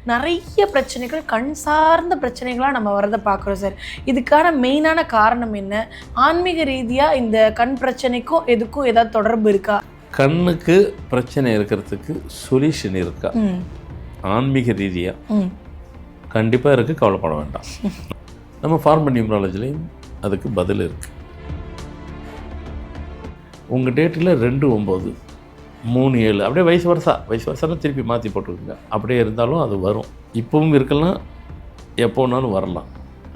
நிறைய பிரச்சனைகள் கண் சார்ந்த பிரச்சனைகளாக நம்ம வரதை பார்க்குறோம் சார். இதுக்கான மெயினான காரணம் என்ன? ஆன்மீக ரீதியாக இந்த கண் பிரச்சனைக்கும் எதுக்கும் ஏதாவது தொடர்பு இருக்கா? கண்ணுக்கு பிரச்சனை இருக்கிறதுக்கு சொல்யூஷன் இருக்கா? ஆன்மீக ரீதியாக கண்டிப்பாக இருக்குது, கவலைப்பட வேண்டாம். நம்ம ஃபார்மல் நியூமராலஜிலையும் அதுக்கு பதில் இருக்குது. உங்கள் டேட்டில் 2/9 3/7 அப்படியே வயசு வருஷம் திருப்பி மாற்றி போட்டுருக்குங்க. அப்படியே இருந்தாலும் அது வரும். இப்போவும் இருக்கலாம், எப்போனாலும் வரலாம்.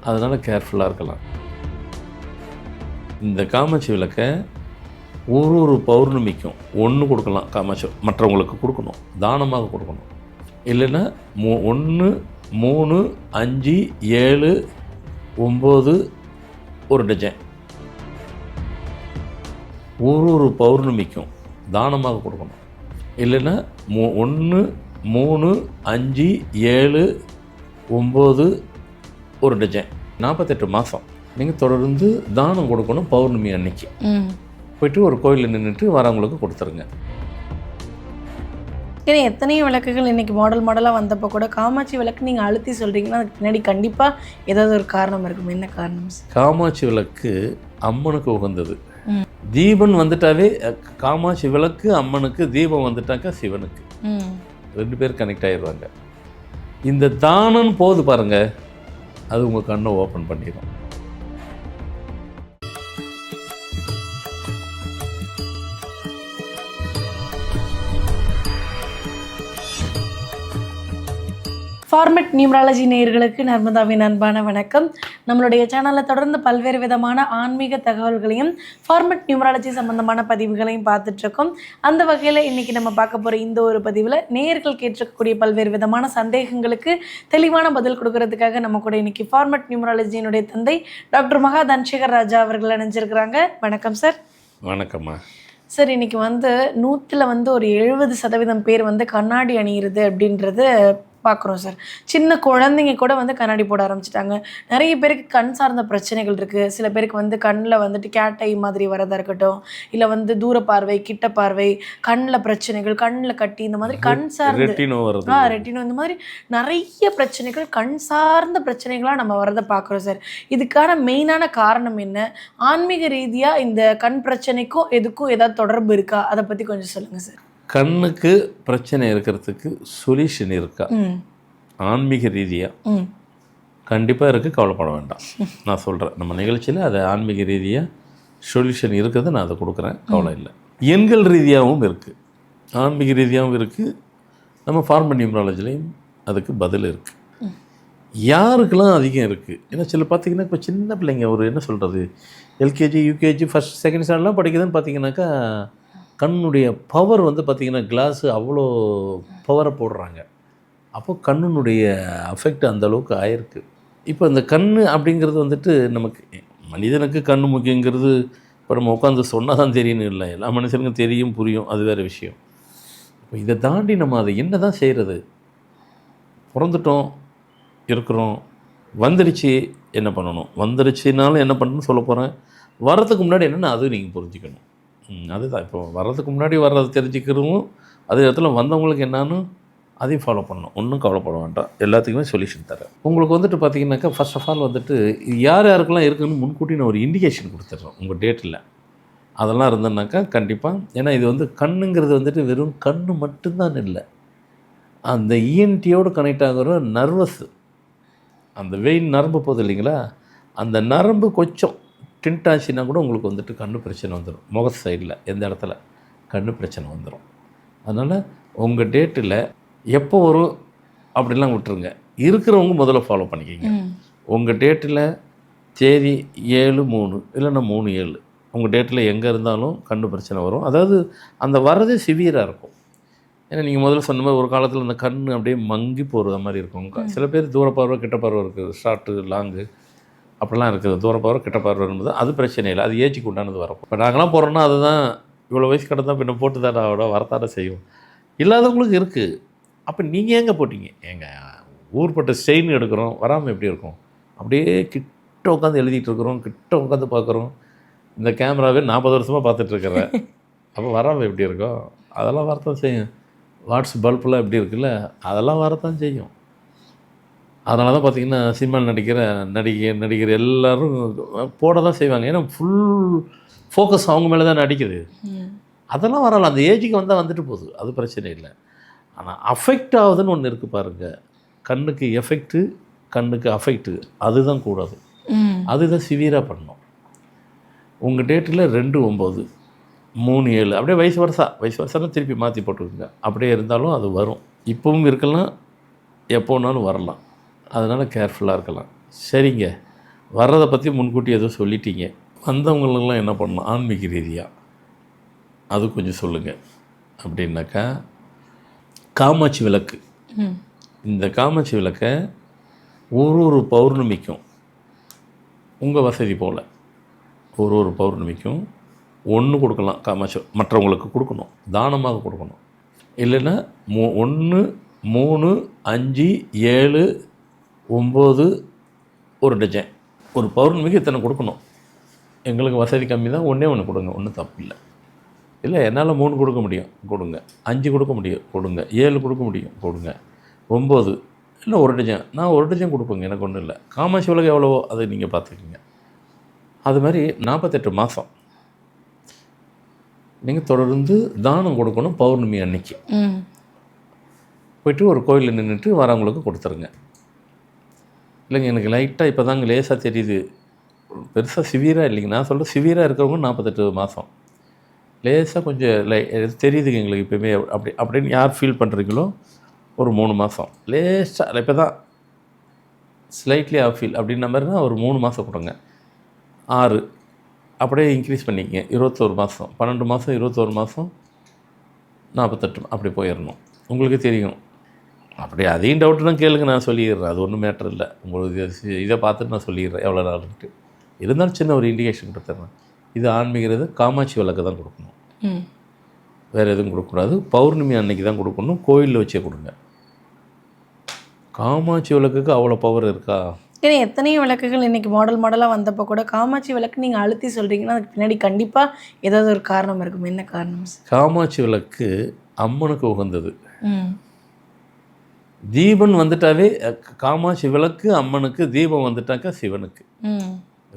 அதனால் கேர்ஃபுல்லாக இருக்கலாம். இந்த காமாட்சி விளக்கை ஒரு பௌர்ணமிக்கும் 1 கொடுக்கலாம். காமாட்சி மற்றவங்களுக்கு கொடுக்கணும், தானமாக கொடுக்கணும். இல்லைன்னா 1 3 5 7 9 ஒரு டஜன் ஒரு பௌர்ணமிக்கும் தானமாக கொடுக்கணும். இல்லைன்னா 1 3 5 7 9 ஒரு டஜன் 48 மாதம் நீங்கள் தொடர்ந்து தானம் கொடுக்கணும். பௌர்ணமி அன்னைக்கு போய்ட்டு ஒரு கோயிலில் நின்றுட்டு வரவங்களுக்கு கொடுத்துருங்க. ஏன்னா எத்தனையோ விளக்குகள் இன்றைக்கி மாடலாக வந்தப்போ கூட காமாட்சி விளக்கு நீங்கள் அழுத்தி சொல்கிறீங்கன்னா அதுக்கு பின்னாடி கண்டிப்பாக ஏதாவது ஒரு காரணம் இருக்கும். என்ன காரணம்? காமாட்சி விளக்கு அம்மனுக்கு உகந்தது. தீபன் வந்துட்டாவே காமாட்சி விளக்கு அம்மனுக்கு, தீபம் வந்துட்டாக்கா சிவனுக்கு. 2 பேர் கனெக்ட் ஆகிடுவாங்க. இந்த தானம் போது பாருங்கள், அது உங்கள் கண்ணை ஓப்பன் பண்ணிடும். ஃபார்மட் நியூமராலஜி நேயர்களுக்கு நர்மதாவின் அன்பான வணக்கம். நம்மளுடைய சேனலில் தொடர்ந்து பல்வேறு விதமான ஆன்மீக தகவல்களையும் ஃபார்மட் நியூமராலஜி சம்பந்தமான பதிவுகளையும் பார்த்துட்ருக்கோம். அந்த வகையில் இன்றைக்கி நம்ம பார்க்க போகிற இந்த ஒரு பதிவில் நேயர்கள் கேட்டிருக்கக்கூடிய பல்வேறு விதமான சந்தேகங்களுக்கு தெளிவான பதில் கொடுக்கறதுக்காக நம்ம கூட இன்றைக்கி ஃபார்மட் நியூமராலஜியினுடைய தந்தை டாக்டர் மகா தனசேகர் ராஜா அவர்கள் இணைஞ்சிருக்கிறாங்க. வணக்கம் சார். வணக்கம்மா. சார், இன்றைக்கி 100ல் ஒரு 70% பேர் கண்ணாடி அணிகிறது அப்படின்றது பார்க்குறோம் சார். சின்ன குழந்தைங்க கூட கண்ணாடி போட ஆரம்பிச்சிட்டாங்க. நிறைய பேருக்கு கண் சார்ந்த பிரச்சனைகள் இருக்குது. சில பேருக்கு கண்ணில் கேட்டை மாதிரி வரதாக இருக்கட்டும், இல்லை தூர பார்வை, கிட்ட பார்வை, கண்ணில் பிரச்சனைகள், கண்ணில் கட்டி, இந்த மாதிரி கண் சார்ந்த ரெட்டினோ, இந்த மாதிரி நிறைய பிரச்சனைகள் கண் சார்ந்த பிரச்சனைகளாக நம்ம வரதை பார்க்குறோம் சார். இதுக்கான மெயினான காரணம் என்ன? ஆன்மீக ரீதியாக இந்த கண் பிரச்சனைக்கும் எதுக்கும் ஏதாவது தொடர்பு இருக்கா? அதை பற்றி கொஞ்சம் சொல்லுங்கள் சார். கண்ணுக்கு பிரச்சனை இருக்கிறதுக்கு சொல்யூஷன் இருக்கா? ஆன்மீக ரீதியாக கண்டிப்பாக இருக்குது, கவலைப்பட வேண்டாம். நான் சொல்கிறேன், நம்ம நிகழ்ச்சியில் அதை ஆன்மீக ரீதியாக சொல்யூஷன் இருக்கிறத நான் அதை கொடுக்குறேன், கவலை இல்லை. எண்கள் ரீதியாகவும் இருக்குது, ஆன்மீக ரீதியாகவும் இருக்குது. நம்ம ஃபார்மல் நியூமராலஜிலையும் அதுக்கு பதில் இருக்குது. யாருக்கெல்லாம் அதிகம் இருக்குது? ஏன்னா சில பார்த்திங்கன்னா இப்போ சின்ன பிள்ளைங்க ஒரு என்ன சொல்கிறது, எல்கேஜி யூகேஜி ஃபஸ்ட் செகண்ட் ஸ்டாண்டர்ட்லாம் படிக்குதுன்னு பார்த்திங்கனாக்கா கண்ணுடைய பவர் பார்த்திங்கன்னா கிளாஸு அவ்வளோ பவரை போடுறாங்க. அப்போது கண்ணுடைய அஃபெக்ட் அந்தளவுக்கு ஆயிருக்கு. இப்போ இந்த கண் அப்படிங்கிறது நமக்கு மனிதனுக்கு கண் முக்கியங்கிறது இப்போ நம்ம உட்காந்து சொன்னால் தான் தெரியும்னு இல்லை, எல்லா மனுஷனுக்கும் தெரியும், புரியும், அது வேறு விஷயம். இப்போ இதை தாண்டி நம்ம அதை என்ன தான் செய்கிறது? பிறந்துட்டோம், இருக்கிறோம், வந்துடுச்சு, என்ன பண்ணணும்? வந்துடுச்சுனாலும் என்ன பண்ணணும்னு சொல்ல போகிறேன். வர்றதுக்கு முன்னாடி என்னென்னா அது நீங்கள் புரிஞ்சுக்கணும். அதுதான் இப்போ வர்றதுக்கு முன்னாடி வர்றது தெரிஞ்சுக்கிறதும், அதே இடத்துல வந்தவங்களுக்கு என்னான்னு அதையும் ஃபாலோ பண்ணணும். ஒன்றும் கவலைப்பட வேண்டாம், எல்லாத்துக்குமே சொல்யூஷன் தரேன். உங்களுக்கு பார்த்திங்கனாக்கா ஃபர்ஸ்ட் ஆஃப் ஆல் யார் யாருக்கெல்லாம் இருக்குதுன்னு முன்கூட்டி நான் ஒரு இண்டிகேஷன் கொடுத்துட்றேன் உங்கள் டேட்டில். அதெல்லாம் இருந்தேன்னாக்கா கண்டிப்பாக, ஏன்னா இது கண்ணுங்கிறது வெறும் கண்ணு மட்டும்தான் இல்லை, அந்த இஎன்டியோடு கனெக்ட் ஆகிற நர்வஸ், அந்த வெயின் நரம்பு போகுது இல்லைங்களா, அந்த நரம்பு கொஞ்சம் டிண்ட் ஆச்சுன்னா கூட உங்களுக்கு கண்ணு பிரச்சனை வந்துடும். முக சைடில் எந்த இடத்துல கண்ணு பிரச்சனை வந்துடும். அதனால் உங்கள் டேட்டில் எப்போ வரும் அப்படிலாம் விட்டுருங்க. இருக்கிறவங்க முதல்ல ஃபாலோ பண்ணிக்கிங்க. உங்கள் டேட்டில் தேதி 7/3 இல்லைன்னா 3/7 உங்கள் டேட்டில் எங்கே இருந்தாலும் கண்ணு பிரச்சனை வரும். அதாவது அந்த வரதே சிவியராக இருக்கும். ஏன்னா நீங்கள் முதல்ல சொன்ன மாதிரி ஒரு காலத்தில் அந்த கண் அப்படியே மங்கி போகிற மாதிரி இருக்கும். சில பேர் தூர பார்வை கிட்ட பார்வை இருக்குது, ஷார்ட்டு லாங்கு அப்படிலாம் இருக்குது. தூர பார்வை கிட்ட பார்வை இருந்தது, அது பிரச்சனை இல்லை, அது ஏஜுக்கு உண்டானது வரும். இப்போ நாங்களாம் போகிறோன்னா அதுதான் இவ்வளோ வயசு கிடந்தால் பின்ன போட்டு தானே அவட வரத்தாட செய்யும். இல்லாதவங்களுக்கு இருக்குது. அப்போ நீங்கள் எங்கே போட்டிங்க? எங்கள் ஊர்பட்ட ஸ்டெயின் எடுக்கிறோம், வராமல் எப்படி இருக்கும்? அப்படியே கிட்ட உட்காந்து எழுதிட்டு இருக்கிறோம், கிட்ட உட்காந்து பார்க்குறோம். இந்த கேமராவே 40 வருஷமாக பார்த்துட்ருக்குறேன். அப்போ வராமல் எப்படி இருக்கும்? அதெல்லாம் வரத்தான் செய்யும். வாட்ஸ் பல்பெலாம் எப்படி இருக்குல்ல, அதெல்லாம் வரத்தான் செய்யும். அதனால தான் பார்த்தீங்கன்னா சினிமாவில் நடிகர் எல்லோரும் போட தான் செய்வாங்க. ஏன்னா ஃபுல் ஃபோக்கஸ் அவங்க மேலே தான் நடிக்குது. அதெல்லாம் வரலாம், அந்த ஏஜுக்கு வந்தால் வந்துட்டு போகுது, அது பிரச்சனை இல்லை. ஆனால் அஃபெக்ட் ஆகுதுன்னு ஒன்று இருக்குது பாருங்கள். கண்ணுக்கு எஃபெக்ட்டு, கண்ணுக்கு அஃபெக்ட்டு, அதுதான் கூடாது. அதுதான் சிவியராக பண்ணணும். உங்கள் டேட்டில் 2/9 3/7 அப்படியே வயசு வருஷம்னா திருப்பி மாற்றி போட்டுக்கோங்க. அப்படியே இருந்தாலும் அது வரும். இப்போவும் இருக்கலாம், எப்போனாலும் வரலாம். அதனால் கேர்ஃபுல்லாக இருக்கலாம். சரிங்க, வர்றதை பற்றி முன்கூட்டி ஏதோ சொல்லிட்டீங்க. வந்தவங்களெல்லாம் என்ன பண்ணணும் ஆன்மீக ரீதியாக, அது கொஞ்சம் சொல்லுங்கள். அப்படின்னாக்கா காமாட்சி விளக்கு. இந்த காமாட்சி விளக்கை ஒரு பௌர்ணமிக்கும் உங்கள் வசதி போல் ஒரு பௌர்ணமிக்கும் 1 கொடுக்கலாம். காமாட்சி மற்றவங்களுக்கு கொடுக்கணும், தானமாக கொடுக்கணும். இல்லைன்னா 1 3 5 7 9 ஒரு டஜன். ஒரு பௌர்ணமிக்கு இத்தனை கொடுக்கணும். எங்களுக்கு வசதி கம்மி தான், 1 கொடுங்க, ஒன்றும் தப்பு இல்லை. இல்லை என்னால் 3 கொடுக்க முடியும், கொடுங்க. 5 கொடுக்க முடியும், கொடுங்க. 7 கொடுக்க முடியும், கொடுங்க. 9 இல்லை 1 டஜன். நான் 1 டஜன் கொடுப்பேங்க, எனக்கு ஒன்றும் இல்லை. காமாட்சி விளக்கு எவ்வளவோ அதை நீங்கள் பார்த்துக்குங்க. அது மாதிரி 48 மாதம் நீங்கள் தொடர்ந்து தானம் கொடுக்கணும். பௌர்ணமி அன்னைக்கு போய்ட்டு ஒரு கோயிலில் நின்றுட்டு வரவங்களுக்கு கொடுத்துருங்க. இல்லைங்க எனக்கு லைட்டாக இப்போ தாங்க லேசாக தெரியுது, பெருசாக சிவியராக இல்லைங்க. நான் சொல்கிறேன் சிவியராக இருக்கிறவங்க 48 மாதம் லேசாக கொஞ்சம் தெரியுதுங்க எங்களுக்கு இப்போயுமே. அப்படின்னு யார் ஃபீல் பண்ணுறீங்களோ ஒரு 3 மாதம் லேசாக இப்போ தான் ஸ்லைட்லி ஆஃப் ஃபீல் அப்படின்ற மாதிரினா ஒரு 3 மாதம் கொடுங்க. 6 அப்படியே இன்க்ரீஸ் பண்ணிக்கங்க. 21 மாதம் 12 மாதம் 21 மாதம் 48 அப்படி போயிடணும். உங்களுக்கு தெரியும். அப்படியே அதையும் டவுட்டு தான் கேளுங்க, நான் சொல்லிடுறேன். அது ஒன்றும் மேட்டர் இல்லை. உங்களுக்கு இதை பார்த்துட்டு நான் சொல்லிடுறேன் எவ்வளோ நாளுன்ட்டு. இருந்தாலும் சின்ன ஒரு இண்டிகேஷன் கொடுத்துட்றேன். இது ஆன்மீகிறது காமாட்சி விளக்கு தான் கொடுக்கணும், வேறு எதுவும் கொடுக்கக்கூடாது. பௌர்ணமி அன்னைக்கு தான் கொடுக்கணும், கோயிலில் வச்சே கொடுங்க. காமாட்சி விளக்குக்கு அவ்வளோ பவர் இருக்கா? ஏன்னா எத்தனையோ விளக்குகள் இன்றைக்கி மாடலாக வந்தப்போ கூட காமாட்சி விளக்கு நீங்கள் அழுத்தி சொல்கிறீங்கன்னா அதுக்கு பின்னாடி கண்டிப்பாக ஏதாவது ஒரு காரணம் இருக்கும். என்ன காரணம்? காமாட்சி விளக்கு அம்மனுக்கு உகந்தது. தீபன் வந்துட்டாவே காமாட்சி விளக்கு அம்மனுக்கு, தீபம் வந்துட்டாக்கா சிவனுக்கு.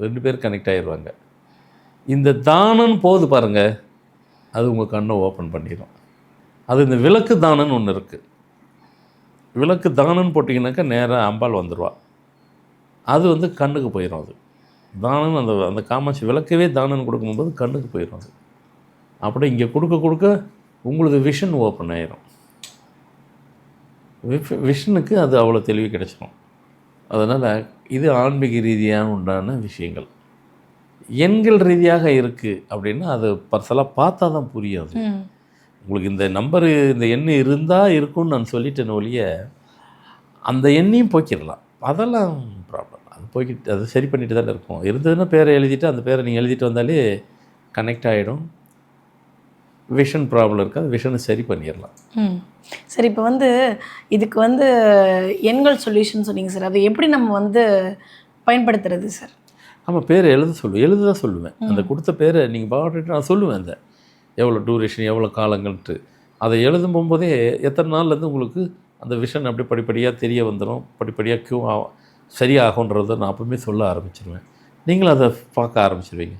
2 பேர் கனெக்ட் ஆகிடுவாங்க. இந்த தானன் போது பாருங்கள், அது உங்கள் கண்ணை ஓப்பன் பண்ணிடும். அது இந்த விளக்கு தானன்னு ஒன்று இருக்குது. விளக்கு தானன்னு போட்டிங்கனாக்கா நேராக அம்பாள் வந்துடுவா. அது கண்ணுக்கு போயிடும். அது தானன் அந்த காமாட்சி விளக்கவே தானன் கொடுக்கும்போது கண்ணுக்கு போயிடும். அது அப்படியே இங்கே கொடுக்க உங்களுக்கு விஷன் ஓப்பன் ஆயிரும். விஷனுக்கு அது அவ்வளோ தெளிவு கிடைச்சிடும். அதனால் இது ஆன்மீக ரீதியான உண்டான விஷயங்கள். எண்கள் ரீதியாக இருக்குது அப்படின்னா அது பர்சலாக பார்த்தா தான் புரியாது. உங்களுக்கு இந்த நம்பரு இந்த எண் இருந்தால் இருக்கும்னு நான் சொல்லிட்டேன் ஒழிய அந்த எண்ணையும் போக்கிடலாம், அதெல்லாம் ப்ராப்ளம். அது போய்கிட்டு அது சரி பண்ணிட்டு தானே இருக்கும். இருந்ததுன்னா பேரை எழுதிட்டு அந்த பேரை நீங்கள் எழுதிட்டு வந்தாலே கனெக்ட் ஆகிடும். விஷன் ப்ராப்ளம் இருக்காது, விஷனை சரி பண்ணிடலாம். சரி, இப்போ இதுக்கு எண்கள் சொல்யூஷன் சொன்னீங்க சார், அதை எப்படி நம்ம பயன்படுத்துறது சார்? ஆமாம், பேரை எழுத தான் சொல்லுவேன். அந்த கொடுத்த பேரை நீங்கள் பாட்டு நான் சொல்லுவேன். அந்த எவ்வளோ டூரேஷன் எவ்வளோ காலங்கள்ட்டு அதை எழுதும் போகும்போதே எத்தனை நாள்லேருந்து உங்களுக்கு அந்த விஷன் அப்படி படிப்படியாக தெரிய வந்துடும். படிப்படியாக சரியாகுன்றதை நான் அப்பவுமே சொல்ல ஆரம்பிச்சிருவேன். நீங்களும் அதை பார்க்க ஆரம்பிச்சிருவீங்க.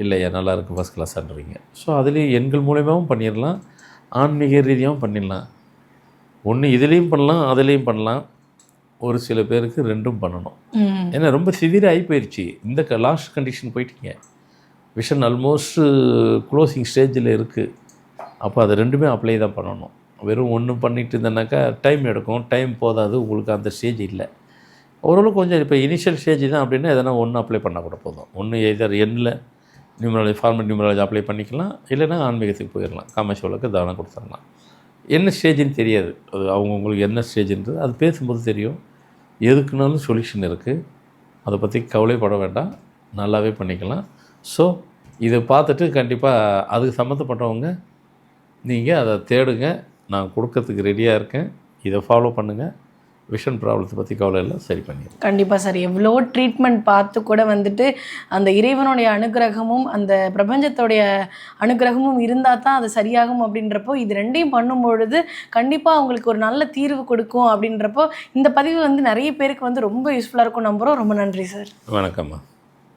இல்லையா நல்லா இருக்குது ஃபஸ்ட் கிளாஸ்ன்றீங்க. ஸோ அதுலேயும் எண்கள் மூலமாகவும் பண்ணிடலாம், ஆன்மீக ரீதியாகவும் பண்ணிடலாம். ஒன்று இதுலேயும் பண்ணலாம், அதுலேயும் பண்ணலாம். ஒரு சில பேருக்கு 2ம் பண்ணணும். ஏன்னா ரொம்ப சிவியராக ஆகி போயிடுச்சு. இந்த லாஸ்ட் கண்டிஷன் போயிட்டீங்க, விஷன் ஆல்மோஸ்ட் க்ளோசிங் ஸ்டேஜில் இருக்குது. அப்போ அதை 2மே அப்ளை தான் பண்ணணும். வெறும் ஒன்று பண்ணிட்டு இருந்தேனாக்கா டைம் எடுக்கும், டைம் போதாது, உங்களுக்கு அந்த ஸ்டேஜ் இல்லை. ஓரளவு கொஞ்சம் இப்போ இனிஷியல் ஸ்டேஜ் தான் அப்படின்னா எதனா ஒன்று அப்ளை பண்ணால் கூட போதும். ஒன்று எதர் எண்ணில் நியூமராலஜி ஃபார்மல் நியூமராலஜி அப்ளை பண்ணிக்கலாம், இல்லைன்னா ஆன்மீகத்துக்கு போயிடலாம். காமாட்சி விளக்கு தானம் கொடுத்துடலாம். என்ன ஸ்டேஜின்னு தெரியாது, அது அவங்கவுங்களுக்கு என்ன ஸ்டேஜ்ன்றது அது பேசும்போது தெரியும். எதுக்குனாலும் சொல்யூஷன் இருக்குது, அதை பற்றி கவலைப்பட வேண்டாம், நல்லாவே பண்ணிக்கலாம். ஸோ இதை பார்த்துட்டு கண்டிப்பாக அதுக்கு சம்மந்தப்பட்டவங்க நீங்கள் அதை தேடுங்க. நான் கொடுக்கறதுக்கு ரெடியாக இருக்கேன். இதை ஃபாலோ பண்ணுங்கள். விஷன் ப்ராப்ளத்தை பற்றி கவலை எல்லாம் சரி பண்ணிடும். கண்டிப்பாக சார். எவ்வளோ ட்ரீட்மெண்ட் பார்த்து கூட வந்துட்டு அந்த இறைவனுடைய அனுகிரகமும் அந்த பிரபஞ்சத்தோடைய அனுகிரகமும் இருந்தால் தான் அது சரியாகும் அப்படின்றப்போ இது ரெண்டையும் பண்ணும்பொழுது கண்டிப்பாக அவங்களுக்கு ஒரு நல்ல தீர்வு கொடுக்கும் அப்படின்றப்போ இந்த பதிவு வந்து நிறைய பேருக்கு வந்து ரொம்ப யூஸ்ஃபுல்லாக இருக்கும் நம்புகிறோம். ரொம்ப நன்றி சார். வணக்கம்மா.